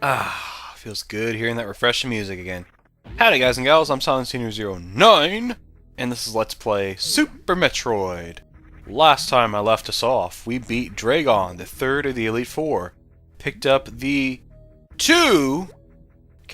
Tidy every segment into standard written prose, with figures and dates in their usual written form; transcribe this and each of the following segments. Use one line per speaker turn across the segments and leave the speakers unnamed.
Ah, feels good hearing that refreshing music again. Howdy guys and gals, I'm Silent Senior 09, and this is Let's Play Super Metroid. Last time I left us off, we beat Dragon, the third of the Elite Four. Picked up the count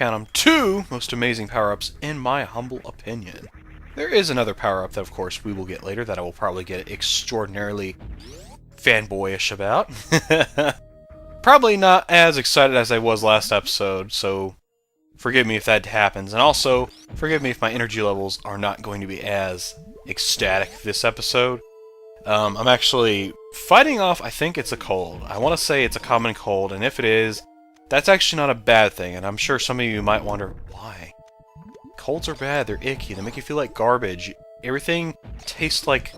'em, two most amazing power-ups in my humble opinion. There is another power-up that of course we will get later that I will probably get extraordinarily fanboyish about. Probably not as excited as I was last episode, so forgive me if that happens. And also, forgive me if my energy levels are not going to be as ecstatic this episode. I'm actually fighting off, I think it's a cold. I want to say it's a common cold, and if it is, that's actually not a bad thing. And I'm sure some of you might wonder, why? Colds are bad, they're icky, they make you feel like garbage. Everything tastes like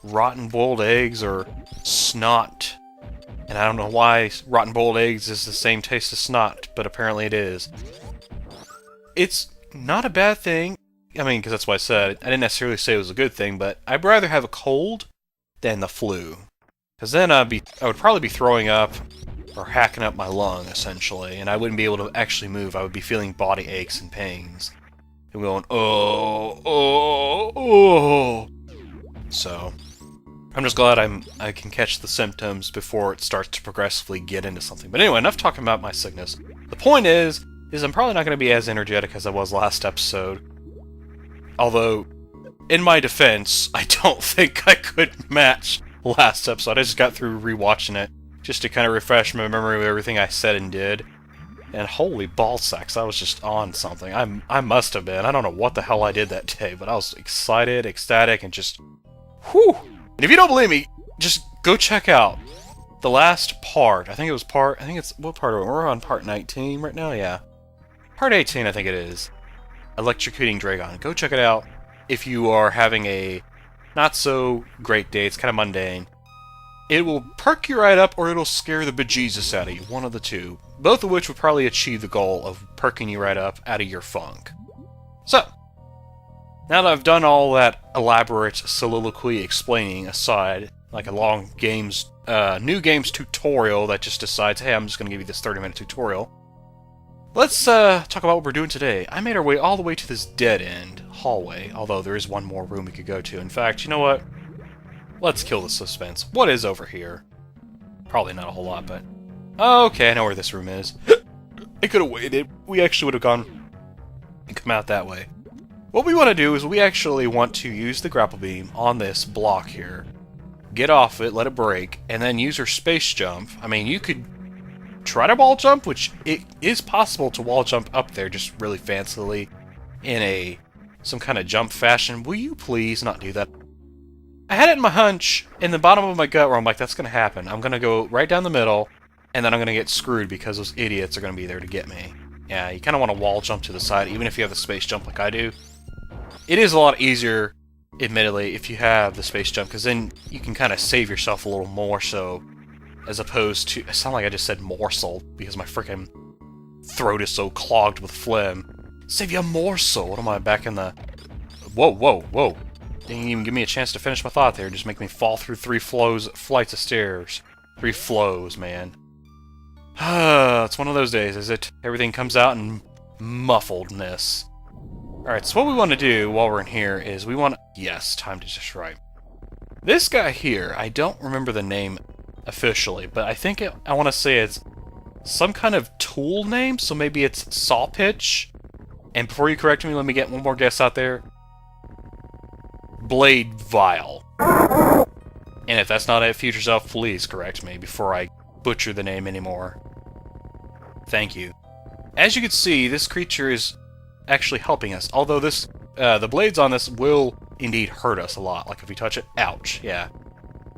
rotten boiled eggs or snot. And I don't know why rotten boiled eggs is the same taste as snot, but apparently it is. It's not a bad thing. I mean, because that's what I said. I didn't necessarily say it was a good thing, but I'd rather have a cold than the flu. Because then I would probably be throwing up or hacking up my lung, essentially, and I wouldn't be able to actually move. I would be feeling body aches and pains. And going, oh, oh, oh. So I'm just glad I can catch the symptoms before it starts to progressively get into something. But anyway, enough talking about my sickness. The point is I'm probably not going to be as energetic as I was last episode. Although, in my defense, I don't think I could match last episode. I just got through rewatching it just to kind of refresh my memory of everything I said and did. And holy ball sacks, I was just on something. I must have been. I don't know what the hell I did that day, but I was excited, ecstatic, and just whew. And if you don't believe me, just go check out the last part. I think it's, what part are we? We're on part 19 right now, yeah. Part 18, I think it is. Electrocuting Dragon. Go check it out if you are having a not-so-great day. It's kind of mundane. It will perk you right up, or it'll scare the bejesus out of you. One of the two. Both of which would probably achieve the goal of perking you right up out of your funk. So, now that I've done all that elaborate soliloquy explaining aside, like a long new games tutorial that just decides, hey, I'm just going to give you this 30-minute tutorial, let's talk about what we're doing today. I made our way all the way to this dead-end hallway, although there is one more room we could go to. In fact, you know what? Let's kill the suspense. What is over here? Probably not a whole lot, but okay, I know where this room is. I could have waited. We actually would have gone and come out that way. What we want to do is we actually want to use the grapple beam on this block here, get off it, let it break, and then use our space jump. I mean, you could try to wall jump, which it is possible to wall jump up there just really fancily in some kind of jump fashion. Will you please not do that? I had it in my hunch, in the bottom of my gut, where I'm like, that's going to happen. I'm going to go right down the middle, and then I'm going to get screwed because those idiots are going to be there to get me. Yeah, you kind of want to wall jump to the side, even if you have the space jump like I do. It is a lot easier, admittedly, if you have the space jump, because then you can kind of save yourself a little more so, as opposed to... It sounded like I just said morsel, because my freaking throat is so clogged with phlegm. Save you a morsel! What am I, back in the... Whoa, whoa, whoa. Didn't even give me a chance to finish my thought there. Just make me fall through 3 flights of stairs. 3 flows, man. It's one of those days, is it? Everything comes out in muffledness. Alright, so what we want to do while we're in here is we want to... Yes, time to just write. This guy here, I don't remember the name officially, but I think I want to say it's some kind of tool name, so maybe it's saw pitch. And before you correct me, let me get one more guess out there. Blade Vial. And if that's not it, future self, please correct me before I butcher the name anymore. Thank you. As you can see, this creature is actually helping us, although this the blades on this will indeed hurt us a lot. Like if we touch it, ouch, yeah.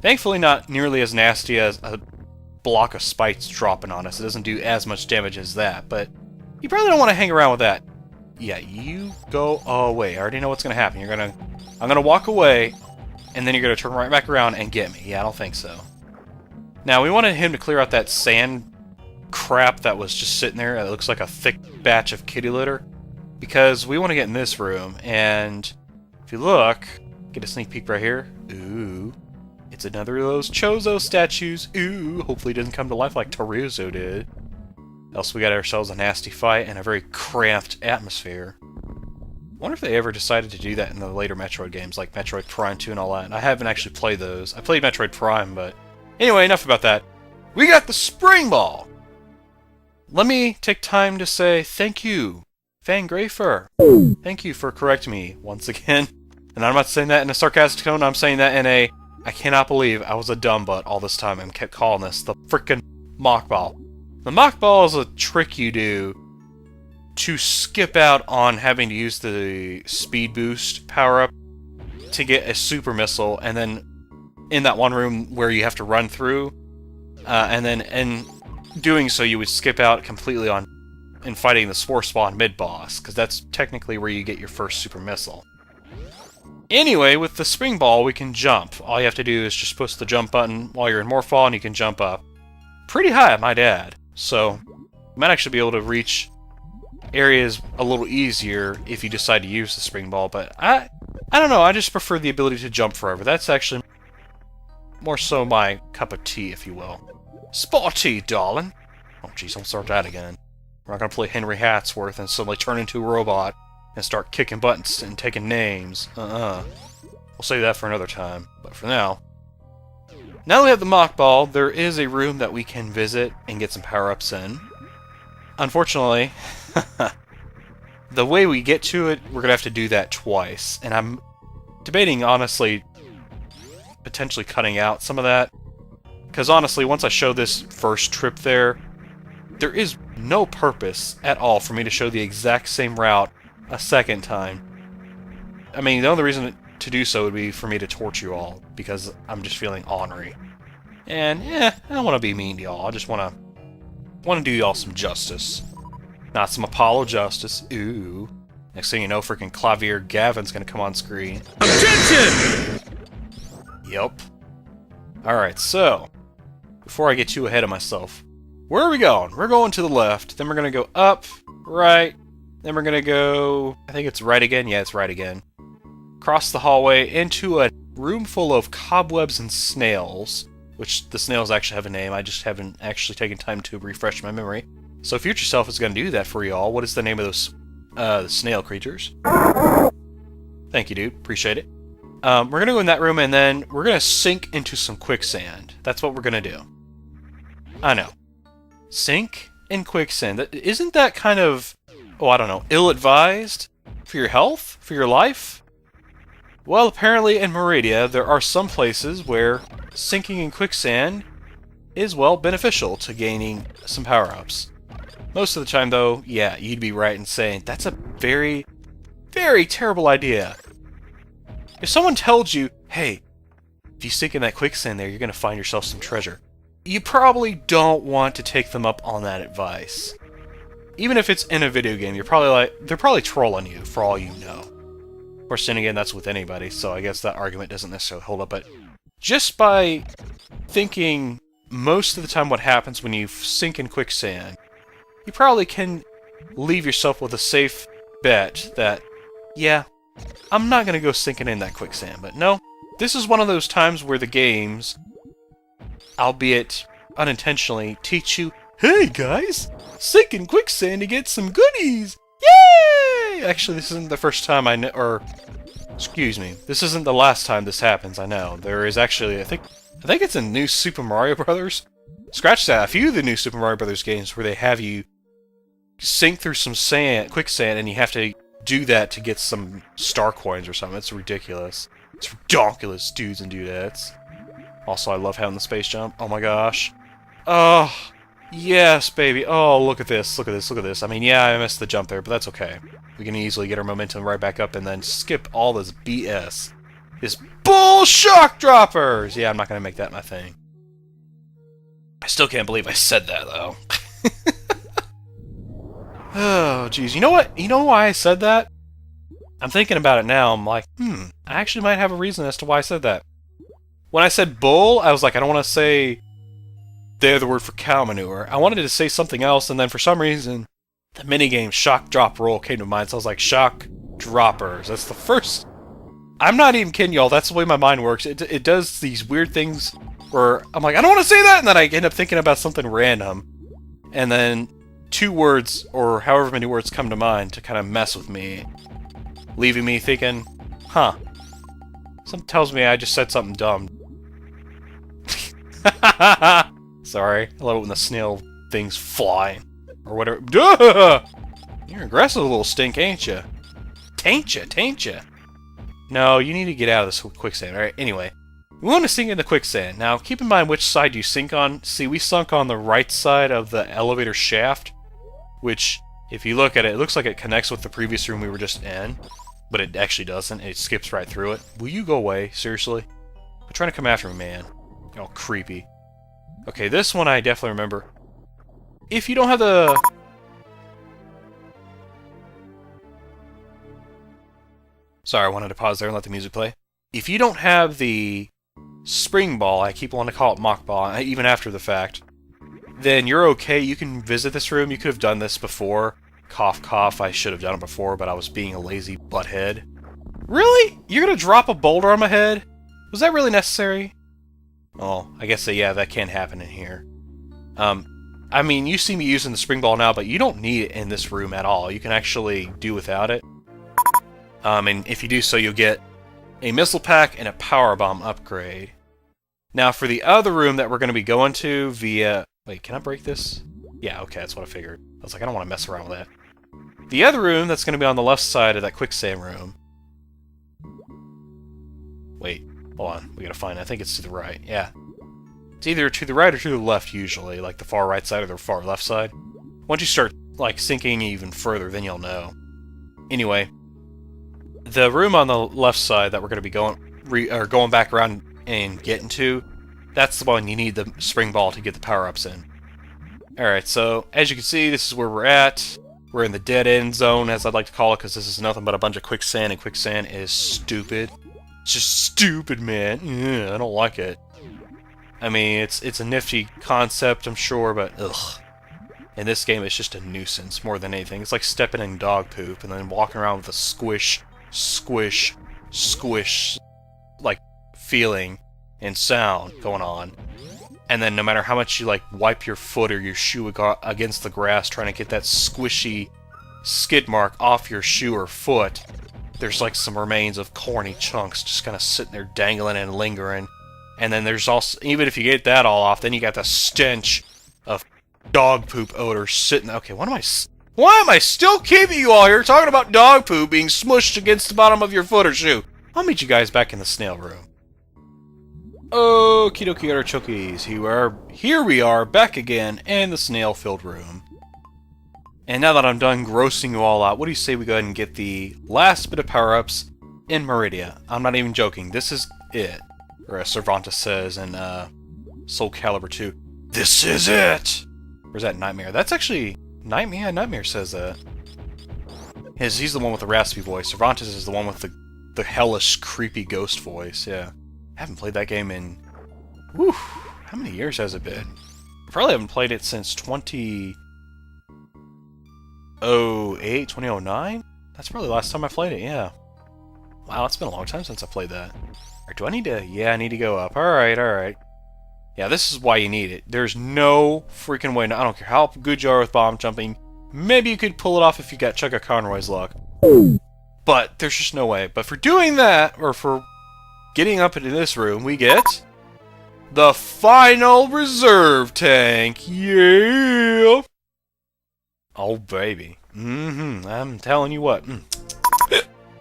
Thankfully not nearly as nasty as a block of spikes dropping on us. It doesn't do as much damage as that, but you probably don't want to hang around with that. Yeah, you go away. I already know what's going to happen. I'm going to walk away, and then you're going to turn right back around and get me. Yeah, I don't think so. Now, we wanted him to clear out that sand crap that was just sitting there. It looks like a thick batch of kitty litter. Because we want to get in this room, and if you look, get a sneak peek right here. Ooh, it's another of those Chozo statues. Ooh, hopefully it doesn't come to life like Torizo did. Else we got ourselves a nasty fight and a very cramped atmosphere. I wonder if they ever decided to do that in the later Metroid games, like Metroid Prime 2 and all that. I haven't actually played those. I played Metroid Prime, but... Anyway, enough about that. We got the Spring Ball! Let me take time to say thank you, Fangrafer. Thank you for correcting me once again. And I'm not saying that in a sarcastic tone, I'm saying that in a... I cannot believe I was a dumb butt all this time and kept calling this the frickin' Mock Ball. The Mock Ball is a trick you do to skip out on having to use the speed boost power-up to get a super missile, and then in that one room where you have to run through, and then in doing so you would skip out completely on in fighting the Spore Spawn mid-boss, because that's technically where you get your first super missile. Anyway, with the Spring Ball we can jump. All you have to do is just push the jump button while you're in Morphball and you can jump up. Pretty high, I might add. So, you might actually be able to reach areas a little easier if you decide to use the Spring Ball, but I don't know, I just prefer the ability to jump forever. That's actually more so my cup of tea, if you will. Sporty, darling! Oh jeez, don't start that again. We're not gonna play Henry Hatsworth and suddenly turn into a robot and start kicking buttons and taking names. We'll save that for another time, but for now... Now that we have the Mock Ball, there is a room that we can visit and get some power-ups in. Unfortunately, the way we get to it, we're going to have to do that twice. And I'm debating, honestly, potentially cutting out some of that. Because honestly, once I show this first trip there is no purpose at all for me to show the exact same route a second time. I mean, the only reason to do so would be for me to torture you all, because I'm just feeling ornery. And, I don't want to be mean to y'all, I just want to do y'all some justice. Not some Apollo justice, ooh. Next thing you know, freaking Clavier Gavin's gonna come on screen. Attention! Yep. Alright, so, before I get too ahead of myself, where are we going? We're going to the left, then we're gonna go up, right, then we're gonna go, I think it's right again, yeah, it's right again. Across the hallway into a room full of cobwebs and snails, which the snails actually have a name, I just haven't actually taken time to refresh my memory. So Future Self is going to do that for y'all. What is the name of those snail creatures? Thank you, dude. Appreciate it. We're going to go in that room, and then we're going to sink into some quicksand. That's what we're going to do. I know. Sink in quicksand. Isn't that kind of, oh, I don't know, ill-advised? For your health? For your life? Well, apparently in Maridia, there are some places where sinking in quicksand is, well, beneficial to gaining some power-ups. Most of the time, though, yeah, you'd be right in saying that's a very, very terrible idea. If someone tells you, hey, if you sink in that quicksand there, you're going to find yourself some treasure, you probably don't want to take them up on that advice. Even if it's in a video game, they're probably trolling you, for all you know. Of course, then again, that's with anybody, so I guess that argument doesn't necessarily hold up, but just by thinking most of the time what happens when you sink in quicksand, you probably can leave yourself with a safe bet that, yeah, I'm not going to go sinking in that quicksand, but no, this is one of those times where the games, albeit unintentionally, teach you, hey guys, sink in quicksand to get some goodies! Yay! Actually, this isn't the first time excuse me, this isn't the last time this happens, I know. There is actually, I think it's in New Super Mario Brothers. Scratch that, a few of the New Super Mario Brothers games where they have you sink through some quicksand, and you have to do that to get some star coins or something. It's ridiculous. It's ridiculous, dudes and dudettes. Also, I love having the space jump. Oh my gosh. Oh, yes, baby. Oh, look at this, look at this, look at this. I mean, yeah, I missed the jump there, but that's okay. We can easily get our momentum right back up and then skip all this BS. This bull shock droppers! Yeah, I'm not going to make that my thing. I still can't believe I said that, though. Oh, jeez. You know what? You know why I said that? I'm thinking about it now. I'm like, I actually might have a reason as to why I said that. When I said bull, I was like, I don't want to say the other word for cow manure. I wanted to say something else, and then for some reason, the minigame Shock Drop Roll came to mind, so I was like, Shock Droppers. That's the first... I'm not even kidding y'all, that's the way my mind works. It does these weird things where I'm like, I don't want to say that, and then I end up thinking about something random. And then 2 words, or however many words come to mind, to kind of mess with me. Leaving me thinking, huh. Something tells me I just said something dumb. Sorry. I love it when the snail things fly. Or whatever. Duh! You're an aggressive little stink, ain't ya? Tain't ya? No, you need to get out of this quicksand. Alright, anyway. We want to sink in the quicksand. Now, keep in mind which side you sink on. See, we sunk on the right side of the elevator shaft. Which, if you look at it, it looks like it connects with the previous room we were just in. But it actually doesn't. It skips right through it. Will you go away? Seriously? You're trying to come after me, man. Oh, creepy. Okay, this one I definitely remember. If you don't have the... Sorry, I wanted to pause there and let the music play. If you don't have the spring ball, I keep wanting to call it mock ball, even after the fact, then you're okay. You can visit this room. You could have done this before. Cough, cough. I should have done it before, but I was being a lazy butthead. Really? You're gonna drop a boulder on my head? Was that really necessary? Oh, I guess yeah, that can happen in here. I mean, you see me using the spring ball now, but you don't need it in this room at all. You can actually do without it. And if you do so, you'll get a missile pack and a power bomb upgrade. Now, for the other room that we're going to be going to via... Wait, can I break this? Yeah, okay, that's what I figured. I was like, I don't want to mess around with that. The other room that's going to be on the left side of that quicksand room... Wait, hold on. We got to find it. I think it's to the right. Yeah. It's either to the right or to the left, usually. Like the far right side or the far left side. Once you start, like, sinking even further, then you'll know. Anyway... The room on the left side that we're going to be going back around and getting to, that's the one you need the spring ball to get the power-ups in. Alright, so as you can see, this is where we're at. We're in the dead-end zone, as I'd like to call it, because this is nothing but a bunch of quicksand, and quicksand is stupid. It's just stupid, man. Ugh, I don't like it. I mean, it's a nifty concept, I'm sure, but ugh. In this game, it's just a nuisance more than anything. It's like stepping in dog poop and then walking around with a squish, squish, like, feeling and sound going on. And then no matter how much you, like, wipe your foot or your shoe against the grass trying to get that squishy skid mark off your shoe or foot, there's, like, some remains of corny chunks just kind of sitting there dangling and lingering. And then there's also, even if you get that all off, then you got the stench of dog poop odor sitting... Okay, why am I still keeping you all here talking about dog poop being smushed against the bottom of your foot or shoe? I'll meet you guys back in the snail room. Okie dokie artichokes, here we are, back again in the snail-filled room. And now that I'm done grossing you all out, what do you say we go ahead and get the last bit of power-ups in Maridia? I'm not even joking, this is it. Or as Cervantes says in Soul Calibur 2, this is it! Or is that Nightmare? That's actually... Nightmare? Yeah, Nightmare says that. He's the one with the raspy voice. Cervantes is the one with the hellish, creepy ghost voice, yeah. I haven't played that game in... Whew, how many years has it been? I probably haven't played it since 2008, 2009? That's probably the last time I played it, yeah. Wow, it's been a long time since I played that. Alright, do I need to... Yeah, I need to go up. Alright, alright. Yeah, this is why you need it. There's no freaking way. I don't care how good you are with bomb jumping. Maybe you could pull it off if you got Chugga Conroy's luck. But there's just no way. But for doing that, or for getting up into this room, we get the final reserve tank. Yeah! Oh, baby. I'm telling you what.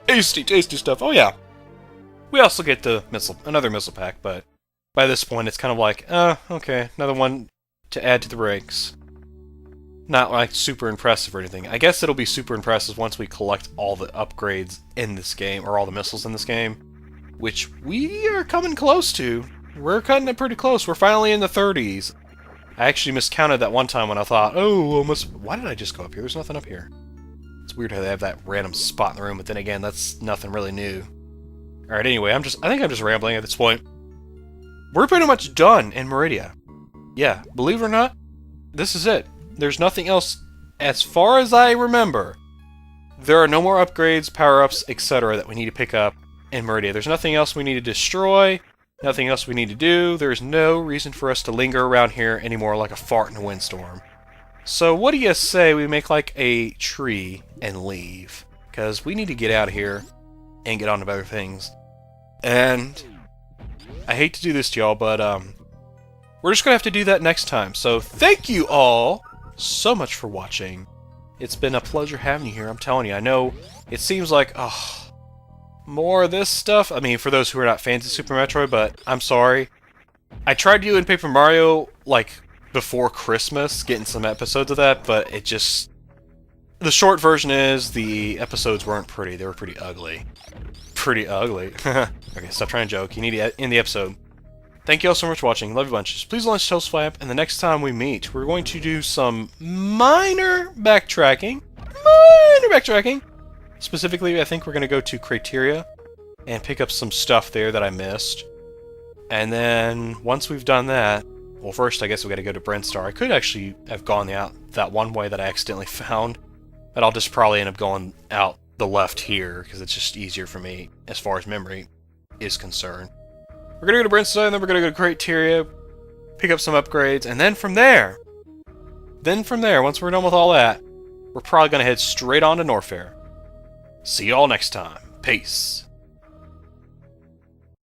Tasty, tasty stuff. Oh, yeah. We also get the another missile pack, but by this point, it's kind of like, okay, another one to add to the ranks. Not, like, super impressive or anything. I guess it'll be super impressive once we collect all the upgrades in this game, or all the missiles in this game, which we are coming close to. We're cutting it pretty close. We're finally in the 30s. I actually miscounted that one time when I thought, oh, almost... Why did I just go up here? There's nothing up here. It's weird how they have that random spot in the room, but then again, that's nothing really new. Alright, anyway, I think I'm just rambling at this point. We're pretty much done in Maridia. Yeah, believe it or not, this is it. There's nothing else, as far as I remember. There are no more upgrades, power-ups, etc. that we need to pick up in Maridia. There's nothing else we need to destroy, nothing else we need to do. There's no reason for us to linger around here anymore like a fart in a windstorm. So what do you say we make like a tree and leave? Because we need to get out of here and get on to better things. And I hate to do this to y'all, but we're just gonna have to do that next time. So thank you all so much for watching. It's been a pleasure having you here. I'm telling you, I know it seems like, oh, more of this stuff. I mean, for those who are not fans of Super Metroid, but I'm sorry. I tried doing Paper Mario, like, before Christmas, getting some episodes of that, but it just... The short version is, the episodes weren't pretty. They were pretty ugly. Pretty ugly. Okay, stop trying to joke. You need to end the episode. Thank you all so much for watching. Love you bunches. Please launch Toast Flap, and the next time we meet, we're going to do some minor backtracking. Specifically, I think we're going to go to Criteria and pick up some stuff there that I missed. And then, once we've done that, well, first I guess we got to go to Brinstar. I could actually have gone out that one way that I accidentally found, but I'll just probably end up going out the left here, because it's just easier for me as far as memory is concerned. We're going to go to Brinstar, and then we're going to go to Criteria, pick up some upgrades, and then from there, once we're done with all that, we're probably going to head straight on to Norfair. See y'all next time. Peace.